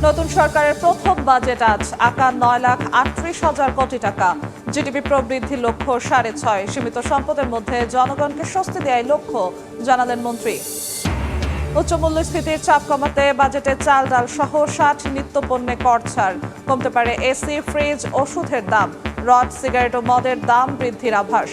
নতুন সরকারের প্রথম বাজেট আজ আঁকা 9,38,000 কোটি টাকা। জিডিপি প্রবৃদ্ধি লক্ষ্য 6.5। সীমিত সম্পদের মধ্যে জনগণকে স্বস্তি দেওয়াই লক্ষ্য, জানালেন মন্ত্রী। উচ্চ মূল্যস্ফীতির চাপ কমাতে বাজেটে চাল ডাল সহ 60 নিত্যপণ্যে কর ছাড়। কমতে পারে এসি, ফ্রিজ, ওষুধের দাম। রড, সিগারেট ও মদের দাম বৃদ্ধির আভাস।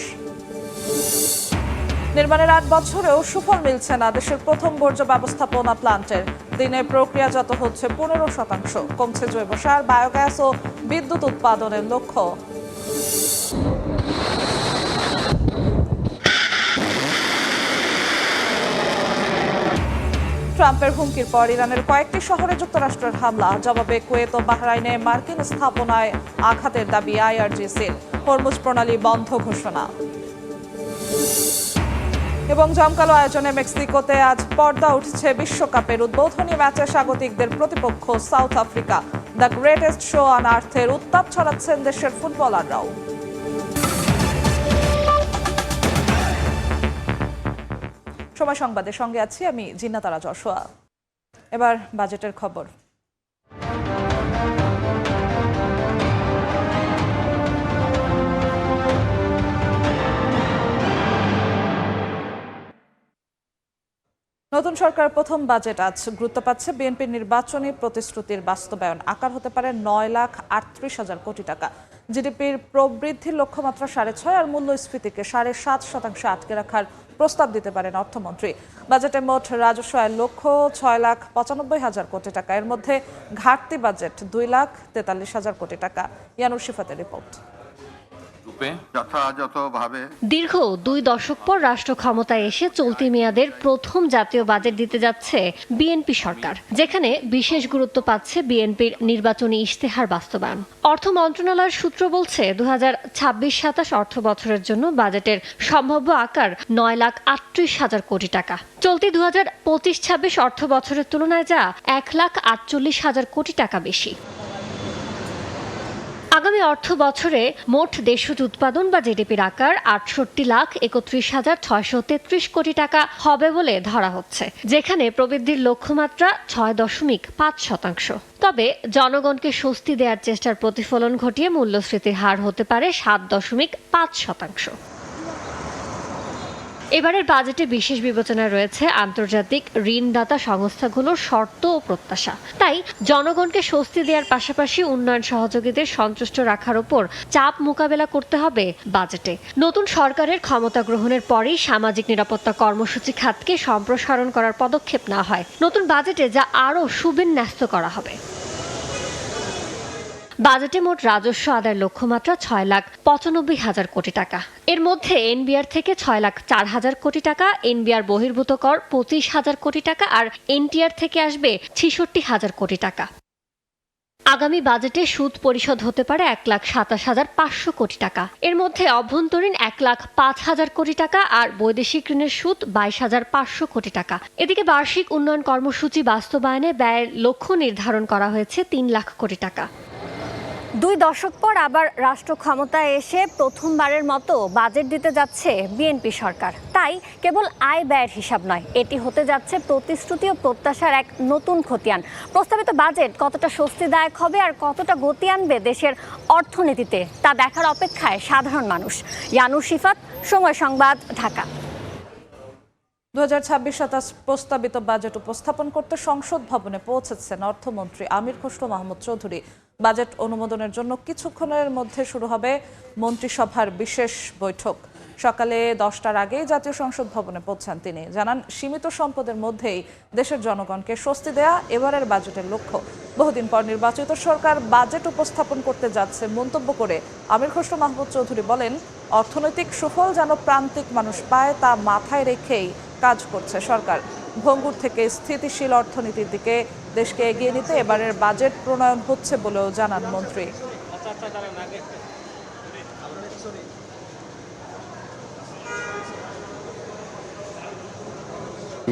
নির্মাণের 8 বছরেও সুফল মিলছে না দেশের প্রথম বর্জ্য ব্যবস্থাপনা প্ল্যান্টের। দিনে প্রক্রিয়াজাত হচ্ছে 15%। কমছে জৈব সার, বায়োগ্যাস ও বিদ্যুৎ উৎপাদনের লক্ষ্য। ট্রাম্পের হুমকির পর ইরানের কয়েকটি শহরে যুক্তরাষ্ট্রের হামলা। জবাবে কুয়েত ও বাহরাইনে মার্কিন স্থাপনায় আঘাতের দাবি আইআরজিসির। হরমুজ প্রণালী বন্ধ ঘোষণা। এবং জমকালো আয়োজনে মেক্সিকোতে আজ পর্দা উঠছে বিশ্বকাপের উদ্বোধনী ম্যাচে স্বাগতিকদের প্রতিপক্ষ south Africa. The greatest show on আর্থের উত্তাপ ছড়াচ্ছেন দেশের ফুটবলাররাও। সময় সংবাদের সঙ্গে আছি আমি জিন্নাতারা যশোয়া। এবার বাজেটের খবর। নতুন সরকার প্রথম বাজেট আজ গুরুত্ব পাচ্ছে বিএনপির নির্বাচনী প্রতিশ্রুতির বাস্তবায়ন। আকার হতে পারে 9,38,000 কোটি টাকা। জিডিপির প্রবৃদ্ধির লক্ষ্যমাত্রা 6.5 আর মূল্যস্ফীতিকে 7.5% আটকে রাখার প্রস্তাব দিতে পারেন অর্থমন্ত্রী। বাজেটে মোট রাজস্ব আয়ের লক্ষ্য 6,95,000 কোটি টাকা। এর মধ্যে ঘাটতি বাজেট 2,43,000 কোটি টাকা। ইয়ানুর শিফাতের রিপোর্ট। দীর্ঘ 2 দশক পর রাষ্ট্র ক্ষমতায় এসে চলতি মেয়াদের প্রথম জাতীয় বাজেট দিতে যাচ্ছে বিএনপি সরকার, যেখানে বিশেষ গুরুত্ব পাচ্ছে বিএনপির নির্বাচনী ইশতেহার বাস্তবায়ন। অর্থ মন্ত্রণালয়ের সূত্র বলছে 2026-27 অর্থ বছরের জন্য বাজেটের সম্ভাব্য আকার 9,38,000 কোটি টাকা। চলতি 2025-26 অর্থ বছরের তুলনায় যা 1,48,000 কোটি টাকা বেশি। আগামী অর্থ বছরে মোট দেশজ উৎপাদন বা জিডিপির আকার 68,31,633 কোটি টাকা হবে বলে ধরা হচ্ছে, যেখানে প্রবৃদ্ধির লক্ষ্যমাত্রা 6.5%। তবে জনগণকে স্বস্তি দেওয়ার চেষ্টার প্রতিফলন ঘটিয়ে মূল্যস্ফীতির হার হতে পারে 7.5%। এবারের বাজেটে বিশেষ বিবেচনায় রয়েছে আন্তর্জাতিক ঋণদাতা সংস্থাগুলোর শর্ত ও প্রত্যাশা। তাই জনগণকে স্বস্তি দেওয়ার পাশাপাশি উন্নয়ন সহযোগীদের সন্তুষ্ট রাখার উপর চাপ মোকাবেলা করতে হবে বাজেটে। নতুন সরকারের ক্ষমতা গ্রহণের পরেই সামাজিক নিরাপত্তা কর্মসূচি খাতকে সম্প্রসারণ করার পদক্ষেপ নেওয়া হয় নতুন বাজেটে, যা আরও সুবিন্যস্ত করা হবে। বাজেটে মোট রাজস্ব আদায়ের লক্ষ্যমাত্রা 6,95,000 কোটি টাকা। এর মধ্যে এনবিআর থেকে 6,04,000 কোটি টাকা, এনবিআর বহির্ভূত কর 25,000 কোটি টাকা আর এনটিআর থেকে আসবে 66,000 কোটি টাকা। আগামী বাজেটে সুদ পরিশোধ হতে পারে 1,27,500 কোটি টাকা। এর মধ্যে অভ্যন্তরীণ 1,05,000 কোটি টাকা আর বৈদেশিক ঋণের সুদ 22,500 কোটি টাকা। এদিকে বার্ষিক উন্নয়ন কর্মসূচি বাস্তবায়নে ব্যয়ের লক্ষ্য নির্ধারণ করা হয়েছে 3 লাখ কোটি টাকা। 2 দশক পর আবার রাষ্ট্র ক্ষমতায় এসে প্রথমবারের মতো বাজেট দিতে যাচ্ছে বিএনপি সরকার। তাই কেবল আয় ব্যয়ের হিসাব নয়, এটি হতে যাচ্ছে প্রতিশ্রুতি ও প্রত্যাশার এক নতুন খতিয়ান। প্রস্তাবিত বাজেট কতটা স্বস্তিদায়ক হবে আর কতটা গতি আনবে দেশের অর্থনীতিতে, তা দেখার অপেক্ষায় সাধারণ মানুষ। ইয়ানুর শিফাত, সময় সংবাদ, ঢাকা। 2026-27 প্রস্তাবিত বাজেট উপস্থাপন করতে সংসদ ভবনে পৌঁছেছেন অর্থমন্ত্রী আমির খসরু মাহমুদ চৌধুরী। বাজেট অনুমোদনের জন্য কিছুক্ষণের মধ্যে শুরু হবে মন্ত্রিসভার বিশেষ বৈঠক। সকালে 10টার আগেই জাতীয় সংসদ ভবনে পৌঁছান তিনি। জানান, সীমিত সম্পদের মধ্যেই দেশের জনগণকে স্বস্তি দেয়া এবারের বাজেটের লক্ষ্য। বহুদিন পর নির্বাচিত সরকার বাজেট উপস্থাপন করতে যাচ্ছে মন্তব্য করে আমির খসরু মাহমুদ চৌধুরী বলেন, অর্থনৈতিক সুফল যেন প্রান্তিক মানুষ পায় তা মাথায় রেখেই কাজ করছে সরকার। ভঙ্গুর থেকে স্থিতিশীল অর্থনীতির দিকে দেশকে এগিয়ে নিতে এবারের বাজেট প্রণয়ন হচ্ছে বলেও জানান মন্ত্রী।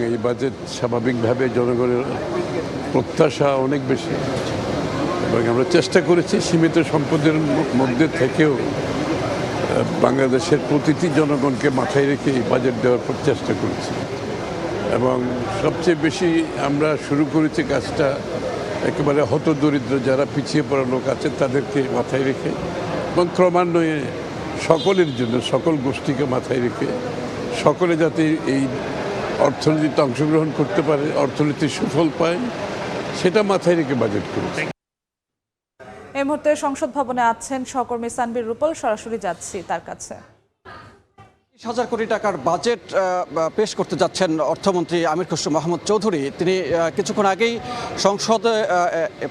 এই বাজেট স্বাভাবিকভাবে জনগণের প্রত্যাশা অনেক বেশি এবং আমরা চেষ্টা করেছি সীমিত সম্পদের মধ্যে থেকেও বাংলাদেশের প্রতিটি জনগণকে মাথায় রেখে বাজেট দেওয়ার চেষ্টা করেছি। এবং সবচেয়ে বেশি আমরা শুরু করেছি কাজটা একেবারে হতদরিদ্র যারা পিছিয়ে পড়া লোক আছে তাদেরকে মাথায় রেখে এবং ক্রমান্বয়ে সকলের জন্য সকল গোষ্ঠীকে মাথায় রেখে সকলে যাতে এই অর্থনীতিতে অংশগ্রহণ করতে পারে, অর্থনীতির সুফল পায়, সেটা মাথায় রেখে বাজেট করেছে। এই মুহূর্তে সংসদ ভবনে আছেন সহকর্মী সানবীর রূপল, সরাসরি যাচ্ছি তার কাছে। 30,000 কোটি টাকার বাজেট পেশ করতে যাচ্ছেন অর্থমন্ত্রী আমির খসরু মাহমুদ চৌধুরী। তিনি কিছুক্ষণ আগেই সংসদে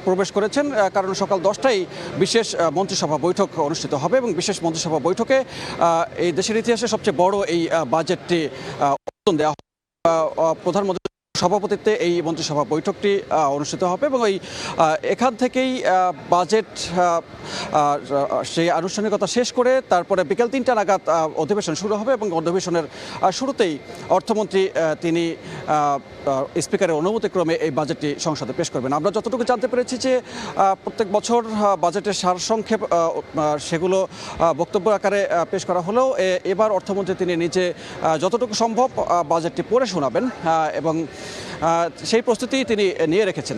প্রবেশ করেছেন, কারণ সকাল 10টায় বিশেষ মন্ত্রিসভা বৈঠক অনুষ্ঠিত হবে এবং বিশেষ মন্ত্রিসভা বৈঠকে এই দেশের ইতিহাসে সবচেয়ে বড় এই বাজেটটি দেওয়া হবে। প্রধানমন্ত্রী সভাপতিত্বে এই মন্ত্রিসভা বৈঠকটি অনুষ্ঠিত হবে এবং এখান থেকেই বাজেট সেই আনুষ্ঠানিকতা শেষ করে তারপরে বিকেল 3টা নাগাদ অধিবেশন শুরু হবে এবং অধিবেশনের শুরুতেই অর্থমন্ত্রী তিনি স্পিকারের অনুমতিক্রমে এই বাজেটটি সংসদে পেশ করবেন। আমরা যতটুকু জানতে পেরেছি যে প্রত্যেক বছর বাজেটের সারসংক্ষেপ সেগুলো বক্তব্য আকারে পেশ করা হলেও এবার অর্থমন্ত্রী তিনি নিজে যতটুকু সম্ভব বাজেটটি পড়ে শোনাবেন এবং সেই প্রস্তুতি তিনি নিয়ে রেখেছেন।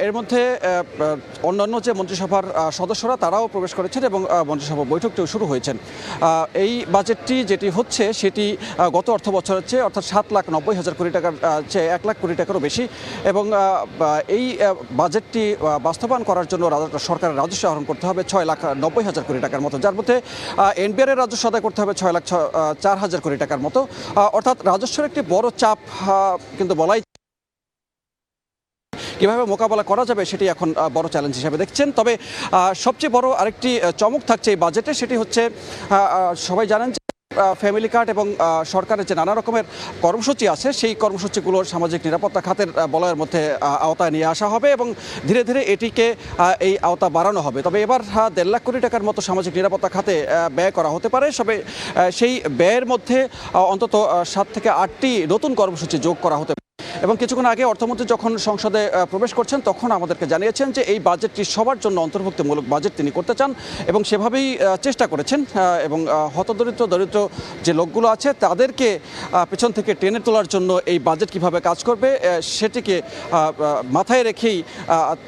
এর মধ্যে অন্যান্য যে মন্ত্রিসভার সদস্যরা তারাও প্রবেশ করেছেন এবং মন্ত্রিসভা বৈঠকটিও শুরু হয়েছেন। এই বাজেটটি যেটি হচ্ছে সেটি গত অর্থ বছরের চেয়ে অর্থাৎ 7,90,000 কোটি টাকার চেয়ে 1 লাখ কোটি টাকারও বেশি এবং এই বাজেটটি বাস্তবায়ন করার জন্য সরকারের রাজস্ব আহরণ করতে হবে 6,90,000 কোটি টাকার মতো, যার মধ্যে এনবিআর এর রাজস্ব আদায় করতে হবে 6,04,000 কোটি টাকার মতো। অর্থাৎ রাজস্বের একটি বড় চাপ কিন্তু বলাই কীভাবে মোকাবেলা করা যাবে সেটি এখন বড় চ্যালেঞ্জ হিসেবে দেখছেন। তবে সবচেয়ে বড় আরেকটি চমক থাকছে এই বাজেটে, সেটি হচ্ছে সবাই জানেন যে ফ্যামিলি কার্ড এবং সরকারের যে নানা রকমের কর্মসূচি আছে সেই কর্মসূচিগুলোর সামাজিক নিরাপত্তা খাতের বলয়ের মধ্যে আওতায় নিয়ে আসা হবে এবং ধীরে ধীরে এটিকে এই আওতা বাড়ানো হবে। তবে এবার 1.5 লাখ কোটি টাকার মতো সামাজিক নিরাপত্তা খাতে ব্যয় করা হতে পারে। তবে সেই ব্যয়ের মধ্যে অন্তত 7 থেকে 8টি নতুন কর্মসূচি যোগ করা হতে পারে এবং কিছুক্ষণ আগে অর্থমন্ত্রী যখন সংসদে প্রবেশ করছেন তখন আমাদেরকে জানিয়েছেন যে এই বাজেটটি সবার জন্য অন্তর্ভুক্তিমূলক বাজেট তিনি করতে চান এবং সেভাবেই চেষ্টা করেছেন এবং দরিদ্র যে লোকগুলো আছে তাদেরকে পেছন থেকে টেনে তোলার জন্য এই বাজেট কিভাবে কাজ করবে সেটিকে মাথায় রেখেই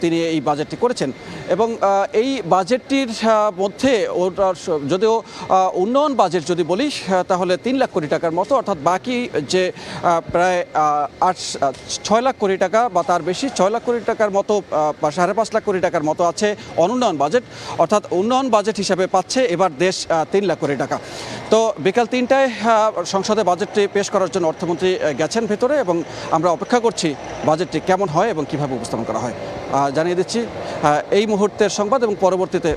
তিনি এই বাজেটটি করেছেন এবং এই বাজেটটির মধ্যে যদিও উন্নয়ন বাজেট যদি বলি তাহলে 3 লাখ কোটি টাকার মতো, অর্থাৎ বাকি যে প্রায় 6 লাখ কোটি টাকা বা তার বেশি 6 লাখ কোটি টাকার মতো বা 5.5 লাখ কোটি টাকার মতো আছে অনুন্নয়ন বাজেট, অর্থাৎ উন্নয়ন বাজেট হিসাবে পাচ্ছে এবার দেশ 3 লাখ কোটি টাকা। তো বিকাল 3টায় সংসদে বাজেটটি পেশ করার জন্য অর্থমন্ত্রী গেছেন ভেতরে এবং আমরা অপেক্ষা করছি বাজেটটি কেমন হয় এবং কিভাবে উপস্থাপন করা হয়। জানিয়ে দিচ্ছি এই মুহূর্তের সংবাদ এবং পরবর্তীতে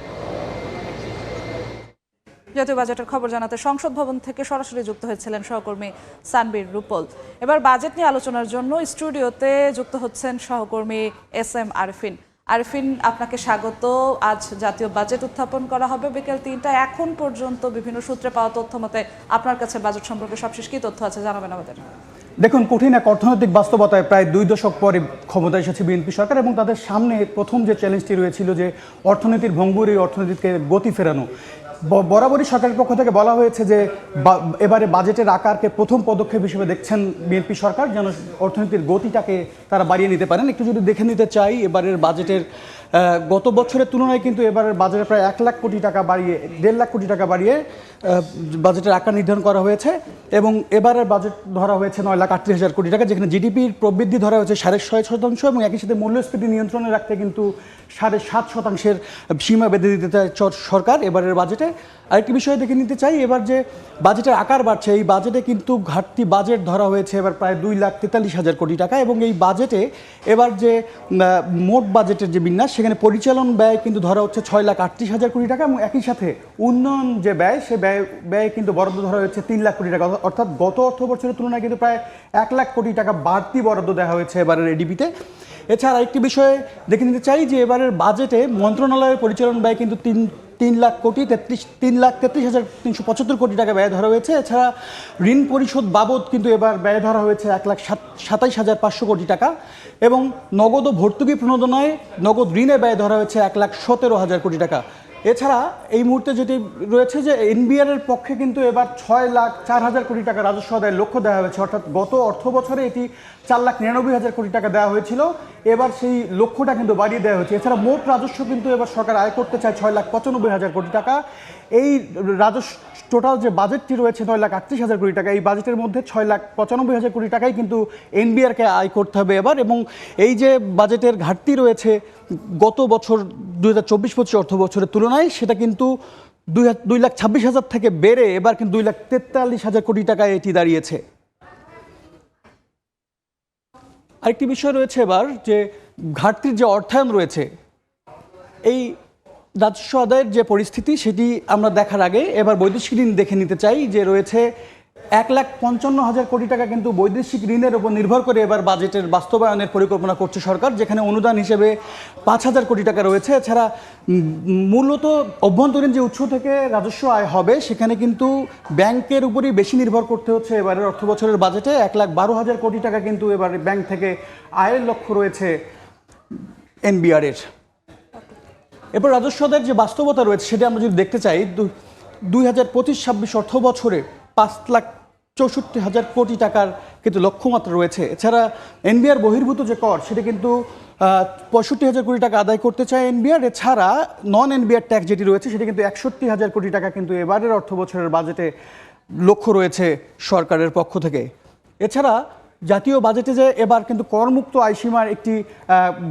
জাতীয় বাজেটের খবর জানাতে সংসদ ভবন থেকে সরাসরি যুক্ত হয়েছিলেন সহকর্মী সানবীর রূপল। এবার বাজেট নিয়ে আলোচনার জন্য স্টুডিওতে যুক্ত হচ্ছেন সহকর্মী SM আরিফিন। আরিফিন, আপনাকে স্বাগত। আজ জাতীয় বাজেট উত্থাপন করা হবে বিকেল 3টায়। এখন পর্যন্ত বিভিন্ন সূত্রে পাওয়া তথ্য মতে আপনার কাছে বাজেট সম্পর্কে সবশেষ কী তথ্য আছে জানাবেন আমাদের। দেখুন, কঠিন এক অর্থনৈতিক বাস্তবতায় প্রায় 2 দশক পরে ক্ষমতায় এসেছে বিএনপি সরকার এবং তাদের সামনে প্রথম যে চ্যালেঞ্জটি রয়েছিল যে অর্থনীতির ভঙ্গুর, এই অর্থনীতিকে গতি ফেরানো। বরাবরই সরকারের পক্ষ থেকে বলা হয়েছে যে এবারে বাজেটের আকারকে প্রথম পদক্ষেপ হিসেবে দেখছেন বিএনপি সরকার, যেন অর্থনীতির গতিটাকে তারা বাড়িয়ে নিতে পারেন। একটু যদি দেখে নিতে চাই এবারের বাজেটের গত বছরের তুলনায় কিন্তু এবারের বাজেটে প্রায় 1 লাখ কোটি টাকা বাড়িয়ে 1.5 লাখ কোটি টাকা বাড়িয়ে বাজেটের আকার নির্ধারণ করা হয়েছে এবং এবারের বাজেট ধরা হয়েছে 9,38,000 কোটি টাকা, যেখানে জিডিপির প্রবৃদ্ধি ধরা হয়েছে 6.5% এবং একই সাথে মূল্যস্ফীতি নিয়ন্ত্রণে রাখতে কিন্তু 7.5% সীমা বেঁধে দিতে চায় সরকার এবারের বাজেটে। আরেকটি বিষয় দেখে নিতে চাই, এবার যে বাজেটের আকার বাড়ছে এই বাজেটে কিন্তু ঘাটতি বাজেট ধরা হয়েছে এবার প্রায় 2,43,000 কোটি টাকা এবং এই বাজেটে এবার যে মোট বাজেটের যে বিন্যাস সেখানে পরিচালন ব্যয় কিন্তু ধরা হচ্ছে 6,38,000 কোটি টাকা এবং একই সাথে উন্নয়ন যে ব্যয় সে ব্যয় কিন্তু বরাদ্দ ধরা হয়েছে 3 লাখ কোটি টাকা, অর্থাৎ গত অর্থ বছরের তুলনায় কিন্তু প্রায় 1 লাখ কোটি টাকা বাড়তি বরাদ্দ দেওয়া হয়েছে এবারের এডিপিতে। এছাড়া একটি বিষয়ে দেখে নিতে চাই যে এবারের বাজেটে মন্ত্রণালয়ের পরিচালন ব্যয় কিন্তু 3,33,375 কোটি টাকা ব্যয় ধরা হয়েছে। এছাড়া ঋণ পরিশোধ বাবদ কিন্তু এবার ব্যয় ধরা হয়েছে 1,27,500 কোটি টাকা এবং নগদ ও ভর্তুকি প্রণোদনায় নগদ ঋণে ব্যয় ধরা হয়েছে 1,17,000 কোটি টাকা। এছাড়া এই মুহূর্তে যেটি রয়েছে যে এনবিআর এর পক্ষে কিন্তু এবার 6,04,000 কোটি টাকা রাজস্ব আদায়ের লক্ষ্য দেওয়া হয়েছে, অর্থাৎ গত অর্থ বছরে এটি 4,99,000 কোটি টাকা দেওয়া হয়েছিল, এবার সেই লক্ষ্যটা কিন্তু বাড়িয়ে দেওয়া হয়েছে। এছাড়া মোট রাজস্ব কিন্তু এবার সরকার আয় করতে চায় 6,95,000 কোটি টাকা। এই রাজস্ব টোটাল যে বাজেটটি রয়েছে 9,38,000 কোটি টাকা, এই বাজেটের মধ্যে 6,95,000 কোটি টাকাই কিন্তু এনবিআরকে আয় করতে হবে এবার। এবং এই যে বাজেটের ঘাটতি রয়েছে গত বছর 2024-25 অর্থ বছরের তুলনায়, সেটা কিন্তু 2,26,000 থেকে বেড়ে এবার কিন্তু 2,43,000 কোটি টাকায় এটি দাঁড়িয়েছে। আরেকটি বিষয় রয়েছে এবার যে ঘাটতির যে অর্থায়ন রয়েছে, এই রাজস্ব আদায়ের যে পরিস্থিতি সেটি আমরা দেখার আগে এবার বৈদেশিক ঋণ দেখে নিতে চাই, যে রয়েছে 1,55,000 কোটি টাকা কিন্তু বৈদেশিক ঋণের উপর নির্ভর করে এবার বাজেটের বাস্তবায়নের পরিকল্পনা করছে সরকার, যেখানে অনুদান হিসেবে 5,000 কোটি টাকা রয়েছে। এছাড়া মূলত অভ্যন্তরীণ যে উৎস থেকে রাজস্ব আয় হবে সেখানে কিন্তু ব্যাংকের উপরই বেশি নির্ভর করতে হচ্ছে। এবারের অর্থ বছরের বাজেটে 1,12,000 কোটি টাকা কিন্তু এবার ব্যাংক থেকে আয়ের লক্ষ্য রয়েছে এনবিআর-এর। এরপর রাজস্ব আদায়ের যে বাস্তবতা রয়েছে সেটা আমরা যদি দেখতে চাই, 2025-26 অর্থ বছরে 5,64,000 কোটি টাকার কিন্তু লক্ষ্যমাত্রা রয়েছে। এছাড়া এনবিআর বহির্ভূত যে কর সেটা কিন্তু 65,000 কোটি টাকা আদায় করতে চায় এনবিআর। এছাড়া নন এনবিআর ট্যাক্স যেটি রয়েছে সেটা কিন্তু 61,000 কোটি টাকা কিন্তু এবারের অর্থ বছরের বাজেটে লক্ষ্য রয়েছে সরকারের পক্ষ থেকে। এছাড়া জাতীয় বাজেটে যে এবার কিন্তু করমুক্ত আয়সীমার একটি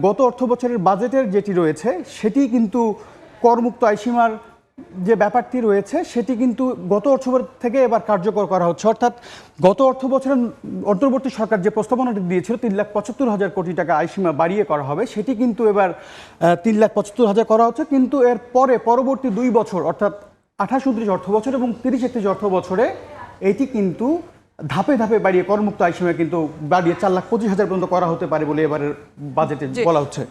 গত অর্থ বছরের বাজেটের যেটি রয়েছে সেটি কিন্তু করমুক্ত আয়সীমার যে ব্যাপারটি রয়েছে সেটি কিন্তু গত অর্থ বছর থেকে এবার কার্যকর করা হচ্ছে। অর্থাৎ গত অর্থ বছরের অন্তর্বর্তী সরকার যে প্রস্তাবনাটি দিয়েছিল 3,75,000 কোটি টাকা আয়সীমা বাড়িয়ে করা হবে, সেটি কিন্তু এবার 3,75,000 করা হচ্ছে। কিন্তু এর পরবর্তী 2 বছর অর্থাৎ 28-29 অর্থ বছর এবং 30-31 অর্থ বছরে এটি কিন্তু ধাপে ধাপে বাড়িয়ে করমুক্ত আয়সীমা কিন্তু বাড়িয়ে 4,25,000 পর্যন্ত করা হতে পারে বলে এবারের বাজেটে বলা হচ্ছে।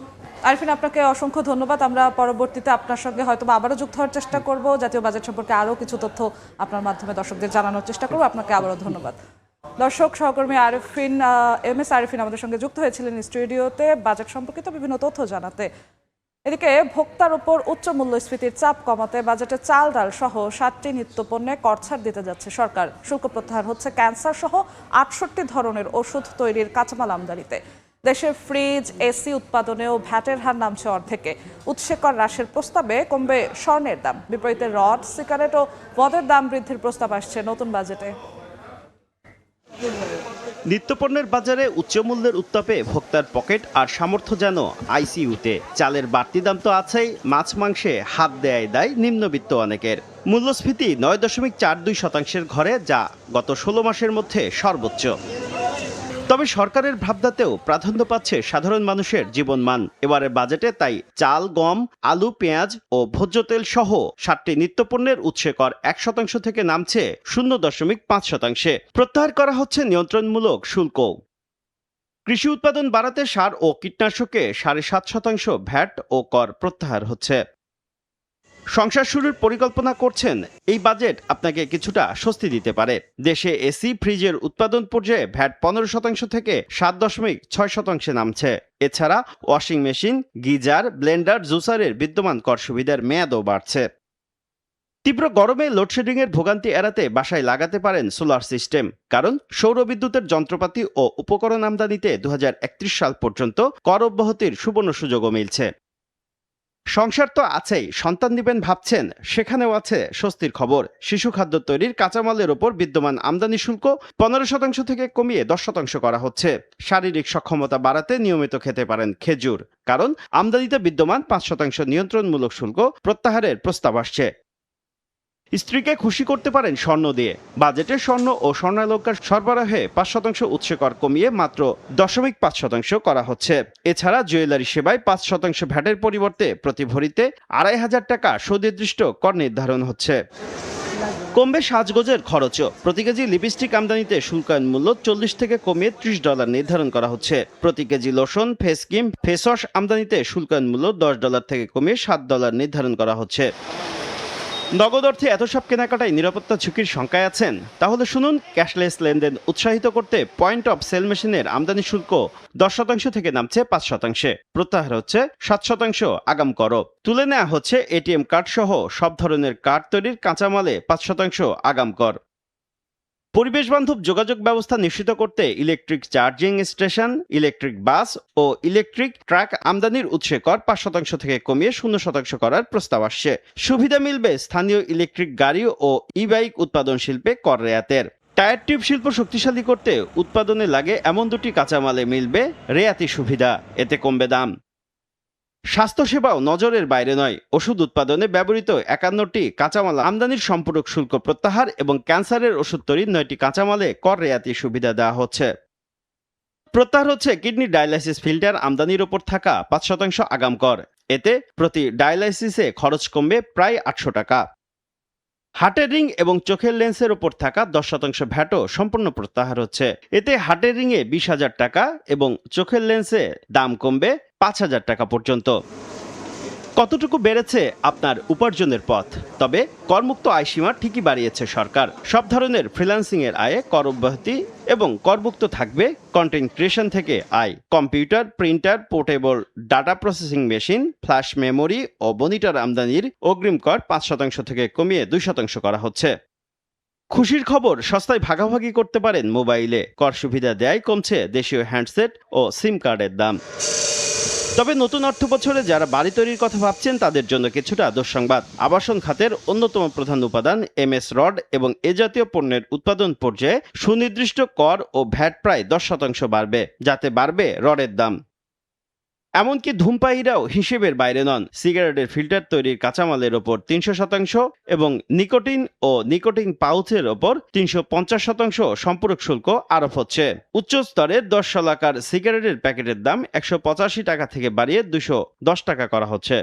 আরিফিন, আপনাকে অসংখ্য ধন্যবাদ। আমরা পরবর্তীতে আপনার সঙ্গে হয়তো আবারও যুক্ত হওয়ার চেষ্টা করব, জাতীয় বাজেট সম্পর্কে আরও কিছু তথ্য আপনার মাধ্যমে দর্শকদের জানানোর চেষ্টা করব। আপনাকে আবারও ধন্যবাদ। দর্শক, সহকর্মী MS আরিফিন আমাদের সঙ্গে যুক্ত হয়েছিলেন স্টুডিওতে বাজেট সম্পর্কিত বিভিন্ন তথ্য জানাতে। এদিকে ভোক্তার উপর উচ্চ মূল্যস্ফীতির চাপ কমাতে বাজেটে চাল ডাল সহ 7টি নিত্যপণ্যে কর ছাড় দিতে যাচ্ছে সরকার। শুল্ক প্রত্যাহার হচ্ছে ক্যান্সার সহ 68 ধরনের ওষুধ তৈরির কাঁচামাল আমদানিতে। দেশে ফ্রিজ, এসি উৎপাদনেও ভ্যাটের হার নামছে অর্ধেকে। উৎসে কর হ্রাসের প্রস্তাবে কমবে স্বর্ণের দাম। বিপরীতে রড, সিগারেট ও মদের দাম বৃদ্ধির প্রস্তাব আসছে নতুন বাজেটে। নিত্যপণ্যের বাজারে উচ্চ মূল্যের উত্তাপে ভোক্তার পকেট আর সামর্থ্য যেন আইসিইউতে। চালের বাড়তি দাম তো আছেই, মাছ মাংসে হাত দেয় দায় নিম্নবিত্ত অনেকের। মূল্যস্ফীতি 9.42% ঘরে, যা গত 16 মাসের মধ্যে সর্বোচ্চ। তবে সরকারের ভাবনাতেও প্রাধান্য পাচ্ছে সাধারণ মানুষের জীবনমান। এবারের বাজেটে তাই চাল, গম, আলু, পেঁয়াজ ও ভোজ্য তেল সহ 7টি নিত্যপণ্যের উৎসে কর 1% থেকে নামছে 0.5%। প্রত্যাহার করা হচ্ছে নিয়ন্ত্রণমূলক শুল্ক। কৃষি উৎপাদন বাড়াতে সার ও কীটনাশকে 7.5% ভ্যাট ও কর প্রত্যাহার হচ্ছে। সংসার শুরুর পরিকল্পনা করছেন? এই বাজেট আপনাকে কিছুটা স্বস্তি দিতে পারে। দেশে এসি, ফ্রিজের উৎপাদন পর্যায়ে ভ্যাট 15% থেকে 7.6% নামছে। এছাড়া ওয়াশিং মেশিন, গিজার, ব্লেন্ডার, জুসারের বিদ্যমান কর সুবিধার মেয়াদও বাড়ছে। তীব্র গরমে লোডশেডিংয়ের ভোগান্তি এড়াতে বাসায় লাগাতে পারেন সোলার সিস্টেম, কারণ সৌরবিদ্যুতের যন্ত্রপাতি ও উপকরণ আমদানিতে 2031 সাল পর্যন্ত কর অব্যাহতির সুবর্ণ সুযোগও মিলছে। সংসার তো আছেই, সন্তান দিবেন ভাবছেন? সেখানেও আছে স্বস্তির খবর। শিশু খাদ্য তৈরির কাঁচামালের ওপর বিদ্যমান আমদানি শুল্ক 15% থেকে কমিয়ে 10% করা হচ্ছে। শারীরিক সক্ষমতা বাড়াতে নিয়মিত খেতে পারেন খেজুর, কারণ আমদানিতে বিদ্যমান 5% নিয়ন্ত্রণমূলক শুল্ক প্রত্যাহারের প্রস্তাব আসছে। স্ত্রীকে খুশি করতে পারেন স্বর্ণ দিয়ে। বাজেটে স্বর্ণ ও স্বর্ণালংকার সরবরাহে 5% উৎসে কর কমিয়ে মাত্র 0.5% করা হচ্ছে। এছাড়া জুয়েলারি সেবায় 5% ভ্যাটের পরিবর্তে প্রতি ভরিতে 2,500 টাকা সুনির্দিষ্ট কর নির্ধারণ হচ্ছে। কমবে সাজগোজের খরচও। প্রতি কেজি লিপস্টিক আমদানিতে শুল্কায়ন মূল্য 40 থেকে কমিয়ে $30 নির্ধারণ করা হচ্ছে। প্রতি KG lotion, face cream, face wash আমদানিতে শুল্কায়ন মূল্য $10 থেকে কমিয়ে $7 নির্ধারণ করা হচ্ছে। নগদ অর্থে এত সব কেনাকাটায় নিরাপত্তা ঝুঁকির শঙ্কায় আছেন? তাহলে শুনুন, ক্যাশলেস লেনদেন উৎসাহিত করতে পয়েন্ট অফ সেল মেশিনের আমদানি শুল্ক 10% থেকে নামছে 5%। প্রত্যাহার হচ্ছে 7% আগাম করও। তুলে নেওয়া হচ্ছে এটিএম কার্ড সহ সব ধরনের কার্ড তৈরির কাঁচামালে 5% আগাম কর। পরিবেশ বান্ধব যোগাযোগ ব্যবস্থা নিশ্চিত করতে electric charging station, electric bus ও ইলেকট্রিক ট্রাক আমদানির উৎসে কর 5% থেকে কমিয়ে 0% করার প্রস্তাব আসছে। সুবিধা মিলবে স্থানীয় ইলেকট্রিক গাড়ি ও ই বাইক উৎপাদন শিল্পে কর রেয়াতের। টায়ার টিউব শিল্প শক্তিশালী করতে উৎপাদনে লাগে এমন দুটি কাঁচামালে মিলবে রেয়াতি সুবিধা, এতে কমবে দাম। স্বাস্থ্যসেবাও নজরের বাইরে নয়। ওষুধ উৎপাদনে ব্যবহৃত 51টি কাঁচামাল আমদানির সম্পূরক শুল্ক প্রত্যাহার এবং ক্যান্সারের ওষুধ তৈরির 9টি কাঁচামালে কর রেয়াতি সুবিধা দেওয়া হচ্ছে। প্রত্যাহার হচ্ছে কিডনি ডায়ালাইসিস ফিল্টার আমদানির ওপর থাকা 5% আগাম কর। এতে প্রতি ডায়ালাইসিসে খরচ কমবে প্রায় 800 টাকা। হার্টের রিং এবং চোখের লেন্সের ওপর থাকা 10% ভ্যাটও সম্পূর্ণ প্রত্যাহার হচ্ছে। এতে হার্টের রিংয়ে 20,000 টাকা এবং চোখের লেন্সে দাম কমবে 5,000 টাকা পর্যন্ত। কতটুকু বেড়েছে আপনার উপার্জনের পথ? তবে করমুক্ত আয়সীমা ঠিকই বাড়িয়েছে সরকার। সব ধরনের ফ্রিল্যান্সিংয়ের আয়ে কর অব্যাহতি এবং করমুক্ত থাকবে কন্টেন্ট ক্রিয়েশন থেকে আয়। Computer, printer, portable data processing machine, flash memory ও মনিটর আমদানির অগ্রিম কর 5% থেকে কমিয়ে 2% করা হচ্ছে। খুশির খবর, সস্তায় ভাগাভাগি করতে পারেন মোবাইলে। কর সুবিধা দেয় কমছে দেশীয় হ্যান্ডসেট ও সিম কার্ডের দাম। তবে নতুন অর্থ বছরে যারা বাড়ি তৈরির কথা ভাবছেন তাদের জন্য কিছুটা দুঃসংবাদ। আবাসন খাতের অন্যতম প্রধান উপাদান এমএস রড এবং এ জাতীয় পণ্যের উৎপাদন পর্যায়ে সুনির্দিষ্ট কর ও ভ্যাট প্রায় 10% বাড়বে, যাতে বাড়বে রডের দাম। এমনকি ধূমপায়ীরাও হিসেবের বাইরে নন। সিগারেটের ফিল্টার তৈরির কাঁচামালের ওপর 300% এবং নিকোটিন ও নিকোটিন পাউচের ওপর 350% সম্পূরক শুল্ক আরোপ হচ্ছে। উচ্চ স্তরের 10 শলাকার সিগারেটের প্যাকেটের দাম 185 টাকা থেকে বাড়িয়ে 210 টাকা করা হচ্ছে।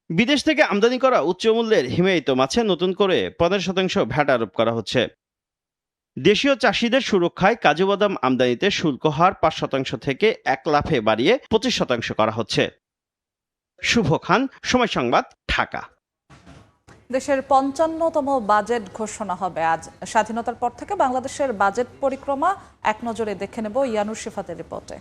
বিদেশ থেকে আমদানি করা উচ্চ মূল্যের হিমায়িত মাছে নতুন করে 15% ভ্যাট আরোপ করা হচ্ছে। দেশীয় চাষিদের সুরক্ষায় কাজু বাদাম আমদানিতে শুল্ক হার 5% থেকে 1 লাফে বাড়িয়ে 25% করা হচ্ছে। শুভ খান, সময় সংবাদ, ঢাকা। দেশের 55তম বাজেট ঘোষণা হবে আজ। স্বাধীনতার পর থেকে বাংলাদেশের বাজেট পরিক্রমা এক নজরে দেখে নেব ইয়ানুর শিফাতের রিপোর্টে।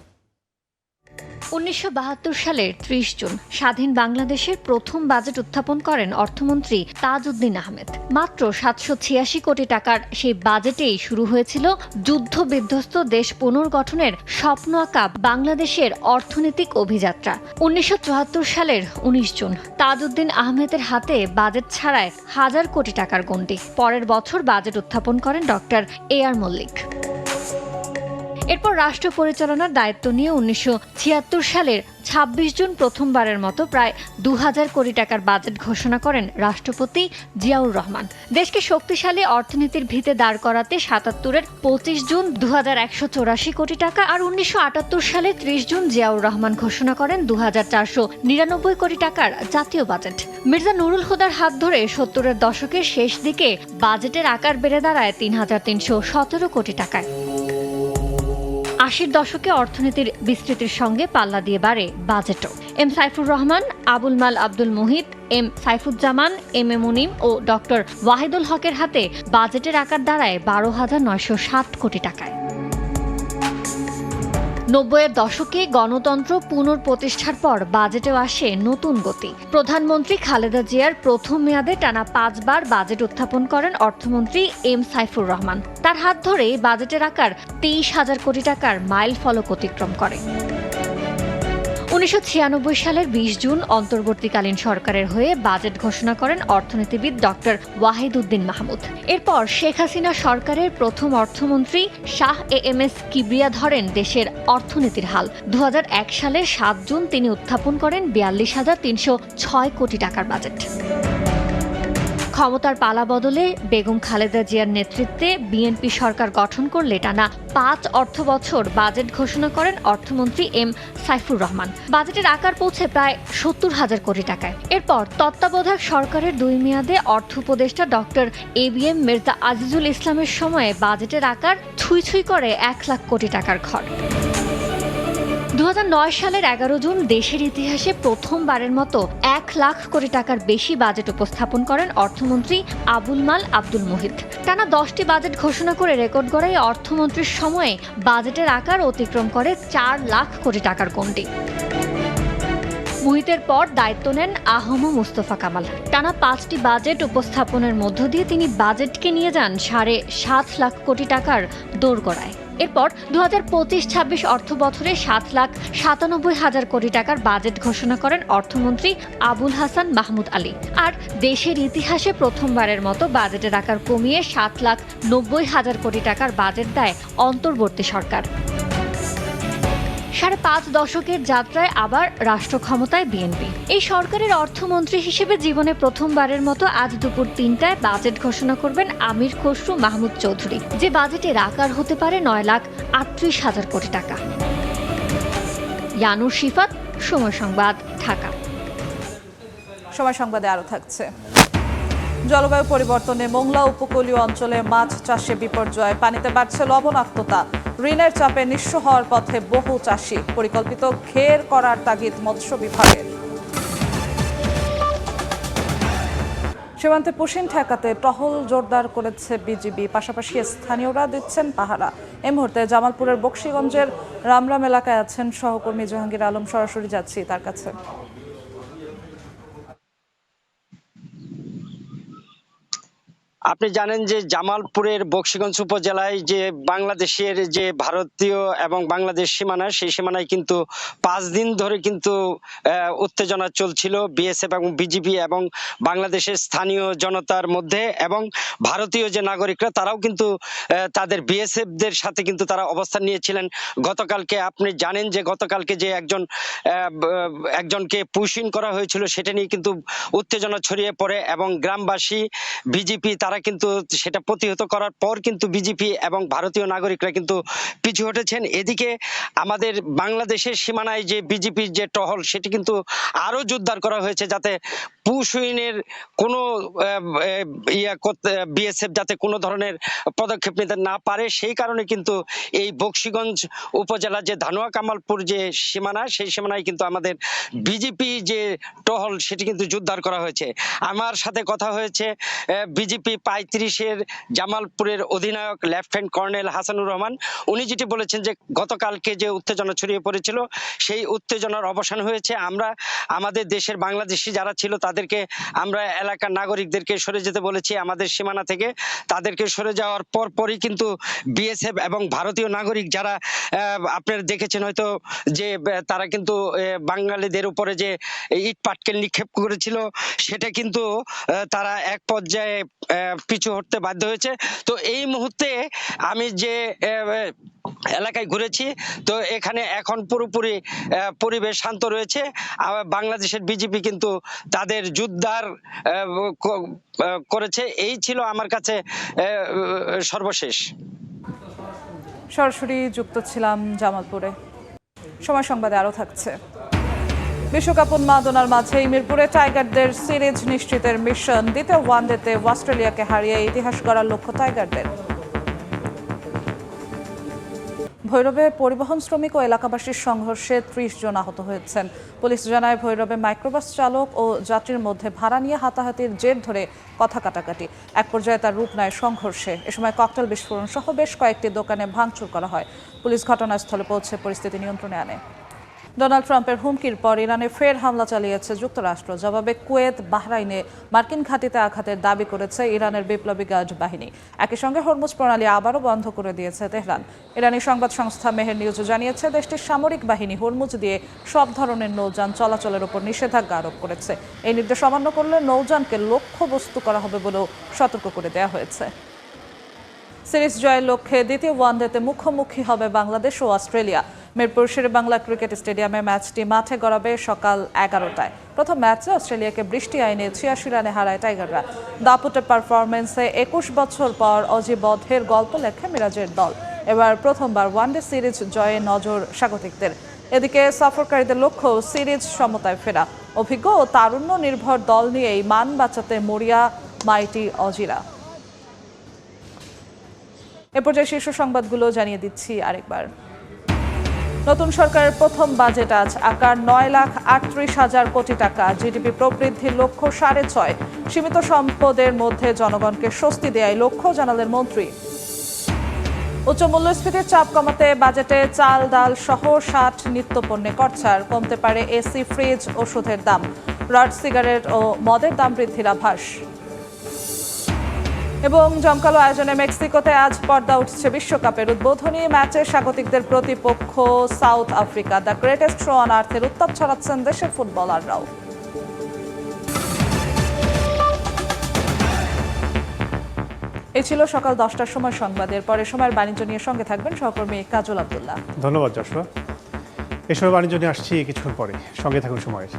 1972 সালের 30 জুন স্বাধীন বাংলাদেশের প্রথম বাজেট উত্থাপন করেন অর্থমন্ত্রী তাজউদ্দিন আহমেদ। মাত্র 786 কোটি টাকার সেই বাজেটেই শুরু হয়েছিল যুদ্ধ বিধ্বস্ত দেশ পুনর্গঠনের স্বপ্ন আঁকা বাংলাদেশের অর্থনৈতিক অভিযাত্রা। 1974 সালের 19 জুন তাজউদ্দিন আহমেদের হাতে বাজেট ছাড়ায় 1000 কোটি টাকার গণ্ডি। পরের বছর বাজেট উত্থাপন করেন ডক্টর এ.আর. মল্লিক। এরপর রাষ্ট্র পরিচালনার দায়িত্ব নিয়ে 1976 সালের 26 জুন প্রথমবারের মতো প্রায় 2000 কোটি টাকার বাজেট ঘোষণা করেন রাষ্ট্রপতি জিয়াউর রহমান। দেশকে শক্তিশালী অর্থনীতির ভিতে দাঁড় করাতে 77-এর 25 জুন 2184 কোটি টাকা আর 1978 সালে 30 জুন জিয়াউর রহমান ঘোষণা করেন 2499 কোটি টাকার জাতীয় বাজেট। মির্জা নুরুল হুদার হাত ধরে 70-এর দশকের শেষ দিকে বাজেটের আকার বেড়ে দাঁড়ায় 3317 কোটি টাকায়। 80-র দশকে অর্থনীতির বিস্তৃতির সঙ্গে পাল্লা দিয়ে বাড়ে বাজেটও। এম সাইফুর রহমান, আবুল মাল Abdul Muhith, M Saifuzzaman, M A Munim O doctor Wahidul হকের হাতে বাজেটের আকার দাঁড়ায় 12,960 কোটি টাকায়। 90-এর দশকে গণতন্ত্র পুনঃপ্রতিষ্ঠার পর বাজেটেও আসে নতুন গতি। প্রধানমন্ত্রী খালেদা জিয়ার প্রথম মেয়াদে টানা 5 বার বাজেট উত্থাপন করেন অর্থমন্ত্রী এম সাইফুর রহমান। তার হাত ধরে বাজেটের আকার 23,000 কোটি টাকার মাইল ফলক অতিক্রম করে। 1996 সালের 20 জুন অন্তর্বর্তীকালীন সরকারের হয়ে বাজেট ঘোষণা করেন অর্থনীতিবিদ ডক্টর ওয়াহিদ উদ্দিন মাহমুদ। এরপর শেখ হাসিনা সরকারের প্রথম অর্থমন্ত্রী শাহ এ.এম.এস কিবরিয়া ধরেন দেশের অর্থনীতির হাল। 2001 সালের 7 জুন তিনি উত্থাপন করেন 42,306 কোটি টাকার বাজেট। ক্ষমতার পালা বদলে বেগম খালেদা জিয়ার নেতৃত্বে বিএনপি সরকার গঠন করলে টানা 5 অর্থবছর বাজেট ঘোষণা করেন অর্থমন্ত্রী এম সাইফুর রহমান। বাজেটের আকার পৌঁছে প্রায় 70,000 কোটি টাকায়। এরপর তত্ত্বাবধায়ক সরকারের 2 মেয়াদে অর্থ উপদেষ্টা ডক্টর এ.বি.এম. মির্জা আজিজুল ইসলামের সময়ে বাজেটের আকার ছুঁই ছুঁই করে 1 লাখ কোটি টাকার ঘর। 2009 সালের 11 জুন দেশের ইতিহাসে প্রথমবারের মতো 1 লাখ কোটি টাকার বেশি বাজেট উপস্থাপন করেন অর্থমন্ত্রী আবুল মাল আব্দুল মুহিত। টানা 10টি বাজেট ঘোষণা করে রেকর্ড গড়ায় অর্থমন্ত্রীর সময়ে বাজেটের আকার অতিক্রম করে 4 লাখ কোটি টাকার গণ্ডি। মুহিতের পর দায়িত্ব নেন আহম মুস্তফা কামাল। টানা 5টি বাজেট উপস্থাপনের মধ্য দিয়ে তিনি বাজেটকে নিয়ে যান 7.5 লাখ কোটি টাকার দোরগোড়ায়। এরপর 2025-26 অর্থ বছরে 7,97,000 কোটি টাকার বাজেট ঘোষণা করেন অর্থমন্ত্রী আবুল হাসান মাহমুদ আলী। আর দেশের ইতিহাসে প্রথমবারের মতো বাজেটের আকার কমিয়ে 7,90,000 কোটি টাকার বাজেট দেয় অন্তর্বর্তী সরকার। 5.5 দশকের যাত্রায় আবার রাষ্ট্র ক্ষমতায় বিএনপি। এই সরকারের অর্থমন্ত্রী হিসেবে জীবনে প্রথমবারের মতো আজ দুপুর 3টায় বাজেট ঘোষণা করবেন আমির খসরু মাহমুদ চৌধুরী, যে বাজেটের আকার হতে পারে 9,38,000 কোটি টাকা। ইয়ানুর শিফাত, সময় সংবাদ, ঢাকা। সময় সংবাদে আরো থাকছে। জলবায়ু পরিবর্তনে মোংলা উপকূলীয় অঞ্চলে মাছ চাষে বিপর্যয়, পানিতে বাড়ছে লবণাক্ততা, ঋণের চাপে নিঃস্ব হওয়ার পথে বহু চাষি, পরিকল্পিত ঘের করার তাগিদ মৎস্য বিভাগের। সীমান্তে পুশিন ঠেকাতে টহল জোরদার করেছে বিজিবি, পাশাপাশি স্থানীয়রা দিচ্ছেন পাহারা। এই মুহূর্তে জামালপুরের বকশীগঞ্জের রামরাম এলাকায় আছেন সহকর্মী জাহাঙ্গীর আলম, সরাসরি যাচ্ছি তার কাছে। আপনি জানেন যে জামালপুরের বকশীগঞ্জ উপজেলায় যে বাংলাদেশের যে ভারতীয় এবং বাংলাদেশ সীমানা, সেই সীমানায় কিন্তু 5 দিন ধরে কিন্তু উত্তেজনা চলছিল বিএসএফ এবং বিজিবি এবং বাংলাদেশের স্থানীয় জনতার মধ্যে, এবং ভারতীয় যে নাগরিকরা তারাও কিন্তু তাদের বিএসএফদের সাথে কিন্তু তারা অবস্থান নিয়েছিলেন। গতকালকে আপনি জানেন যে গতকালকে যে একজনকে পুশিং করা হয়েছিল, সেটা নিয়ে কিন্তু উত্তেজনা ছড়িয়ে পড়ে এবং গ্রামবাসী, বিজেপি তারা কিন্তু সেটা প্রতিহত করার পর কিন্তু বিজেপি এবং ভারতীয় নাগরিকরা কিন্তু পিছু হটেছেন। এদিকে আমাদের বাংলাদেশের সীমানায় যে বিজেপির যে টহল, সেটি কিন্তু আরো জোরদার করা হয়েছে, যাতে পুশিনের কোনো বিএসএফ যাতে কোনো ধরনের পদক্ষেপ নিতে না পারে। সেই কারণে কিন্তু এই বকশীগঞ্জ উপজেলা যে ধানুয়া কামালপুর যে সীমানা, সেই সীমানায় কিন্তু আমাদের বিজেপি যে টহল, সেটি কিন্তু জোরদার করা হয়েছে। আমার সাথে কথা হয়েছে বিজেপি 35-এর জামালপুরের অধিনায়ক লেফটেন্যান্ট কর্নেল হাসানুর রহমান। উনি যেটি বলেছেন যে গতকালকে যে উত্তেজনা ছড়িয়ে পড়েছিল, সেই উত্তেজনার অবসান হয়েছে। আমরা আমাদের দেশের বাংলাদেশি যারা ছিল তাদেরকে আমরা এলাকার নাগরিকদেরকে সরে যেতে বলেছি আমাদের সীমানা থেকে। তাদেরকে সরে যাওয়ার পরই কিন্তু বিএসএফ এবং ভারতীয় নাগরিক যারা আপনারা দেখেছেন হয়তো, যে তারা কিন্তু বাঙালিদের উপরে যে ইট পাটকেল নিক্ষেপ করেছিল, সেটা কিন্তু তারা এক পর্যায়ে পিছু হটতে বাধ্য হয়েছে। তো এই মুহূর্তে আমি যে এলাকায় ঘুরেছি, তো এখানে এখন পুরোপুরি পরিবেশ শান্ত রয়েছে। বাংলাদেশের বিজেপি কিন্তু তাদের জোরদার করেছে। এই ছিল আমার কাছে সর্বশেষ। সরাসরি যুক্ত ছিলাম জামালপুরে। সময় সংবাদে আরো থাকছে। বিশ্বকাপ উন্মাদনার মাঝেই মিরপুরে টাইগারদের সিরিজ নিশ্চিতের মিশন, দ্বিতীয় ওয়ানডেতে অস্ট্রেলিয়াকে হারিয়ে ইতিহাস গড়ার লক্ষ্য টাইগারদের। ভৈরবে পরিবহন শ্রমিক ও এলাকাবাসীর সংঘর্ষে 30 জন আহত হয়েছেন। পুলিশ জানায় ভৈরবে মাইক্রোবাস চালক ও যাত্রীর মধ্যে ভাড়া নিয়ে হাতাহাতির জের ধরে কথা কাটাকাটি, এক পর্যায়ে তার রূপ নেয় সংঘর্ষে। এ সময় ককটেল বিস্ফোরণ সহ বেশ কয়েকটি দোকানে ভাঙচুর করা হয়। পুলিশ ঘটনাস্থলে পৌঁছে পরিস্থিতি নিয়ন্ত্রণে আনে। ডোনাল্ড ট্রাম্পের হুমকির পর ইরানে ফের হামলা চালিয়েছে যুক্তরাষ্ট্র। জবাবে কুয়েত, বাহরাইনে মার্কিন ঘাঁটিতে আঘাতের দাবি করেছে ইরানের বিপ্লবী গার্ড বাহিনী। একই সঙ্গে হরমুজ প্রণালী আবারও বন্ধ করে দিয়েছে তেহরান। ইরানি সংবাদ সংস্থা মেহের নিউজ জানিয়েছে, দেশটির সামরিক বাহিনী হরমুজ দিয়ে সব ধরনের নৌযান চলাচলের উপর নিষেধাজ্ঞা আরোপ করেছে। এই নির্দেশ অমান্য করলে নৌযানকে লক্ষ্যবস্তু করা হবে বলেও সতর্ক করে দেওয়া হয়েছে। সিরিজ জয়ের লক্ষ্যে দ্বিতীয় ওয়ানডেতে মুখোমুখি হবে বাংলাদেশ ও অস্ট্রেলিয়া। মিরপুর শেরেবাংলা ক্রিকেট স্টেডিয়ামে ম্যাচটি মাঠে গড়াবে সকাল 11টায়। প্রথম ম্যাচে অস্ট্রেলিয়াকে বৃষ্টি আইনে 86 রানে হারায় টাইগাররা। দাপুটে পারফরমেন্সে 21 বছর পর অজি বধের গল্প লেখে মিরাজের দল। এবার প্রথমবার ওয়ানডে সিরিজ জয়ে নজর স্বাগতিকদের। এদিকে সফরকারীদের লক্ষ্য সিরিজ সমতায় ফেরা। অভিজ্ঞ ও তারুণ্য নির্ভর দল নিয়েই মান বাঁচাতে মরিয়া মাইটি অজিরা। এ পর্যায়ে শীর্ষ সংবাদগুলো জানিয়ে দিচ্ছি আরেকবার। নতুন সরকারের প্রথম বাজেট আজ আকার 9,38,000 কোটি টাকা। জিডিপি প্রবৃদ্ধির লক্ষ্য 6.5। সীমিত সম্পদের মধ্যে জনগণকে স্বস্তি দেয়াই লক্ষ্য, জানালেন মন্ত্রী। উচ্চ মূল্যস্ফীতির চাপ কমাতে বাজেটে চাল, ডাল সহ 60 নিত্যপণ্যে কর ছাড়। কমতে পারে এসি, ফ্রিজ, ওষুধের দাম। রড, সিগারেট ও মদের দাম বৃদ্ধির আভাস। এবং জমকালো আয়োজনে মেক্সিকোতে আজ পর্দা উঠছে বিশ্বকাপের উদ্বোধনী ম্যাচে স্বাগতিকদের প্রতিপক্ষ south Africa. The greatest show on আর্থের উত্তাপ ছড়াচ্ছেন দেশের ফুটবলাররাও। এই ছিল সকাল 10টার সময় সংবাদের। পরে সময়ের বাণিজ্য নিয়ে সঙ্গে থাকবেন সহকর্মী কাজল আব্দুল্লাহ। ধন্যবাদ যশোয়া। এই সময় বাণিজ্য নিয়ে আসছি কিছুক্ষণ পরে, সঙ্গে থাকুন সময়ের।